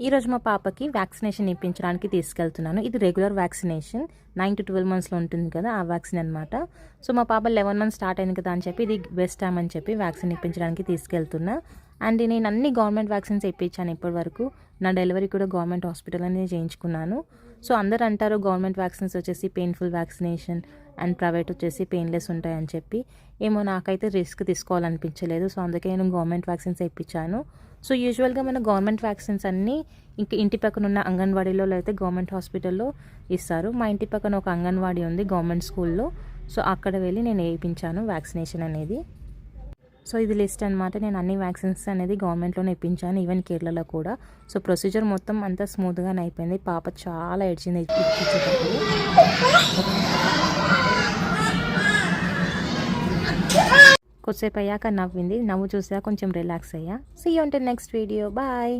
ఈరోజు మా పాపకి వ్యాక్సినేషన్ ఇప్పించడానికి తీసుకెళ్తున్నాను. ఇది రెగ్యులర్ వ్యాక్సినేషన్ 9 to 12 మంత్స్లో ఉంటుంది కదా, ఆ వ్యాక్సిన్ అనమాట. సో మా పాప 11 మంత్స్ స్టార్ట్ అయింది కదా అని చెప్పి ఇది బెస్ట్ టైం అని చెప్పి వ్యాక్సిన్ ఇప్పించడానికి తీసుకెళ్తున్నా. అండ్ నేను అన్ని గవర్నమెంట్ వ్యాక్సిన్స్ ఇప్పించాను ఇప్పటి వరకు. నా డెలివరీ కూడా గవర్నమెంట్ హాస్పిటల్ అనేది చేయించుకున్నాను. సో అందరు అంటారు గవర్నమెంట్ వ్యాక్సిన్స్ వచ్చేసి పెయిన్ఫుల్ వ్యాక్సినేషన్ అండ్ ప్రైవేట్ వచ్చేసి పెయిన్లెస్ ఉంటాయని చెప్పి. ఏమో నాకైతే రిస్క్ తీసుకోవాలనిపించలేదు. సో అందుకే నేను గవర్నమెంట్ వ్యాక్సిన్స్ ఇప్పించాను. సో యూజువల్గా మన గవర్నమెంట్ వ్యాక్సిన్స్ అన్నీ ఇంటి పక్కన ఉన్న అంగన్వాడీలో లేకపోతే గవర్నమెంట్ హాస్పిటల్లో ఇస్తారు. మా ఇంటి పక్కన ఒక అంగన్వాడీ ఉంది గవర్నమెంట్ స్కూల్లో. సో అక్కడ వెళ్ళి నేను వేయించాను వ్యాక్సినేషన్ అనేది. సో ఇది లిస్ట్ అనమాట. నేను అన్ని వ్యాక్సిన్స్ అనేది గవర్నమెంట్లోనే ఇప్పించాను, ఈవెన్ కేరళలో కూడా. సో ప్రొసీజర్ మొత్తం అంతా స్మూత్గానే అయిపోయింది. పాప చాలా ఏడ్చింది ఇప్పించేటప్పుడు. కొద్దిసేపు అయ్యాక నవ్వింది. నవ్వు చూసా కొంచెం రిలాక్స్ అయ్యా. See you until next video. Bye.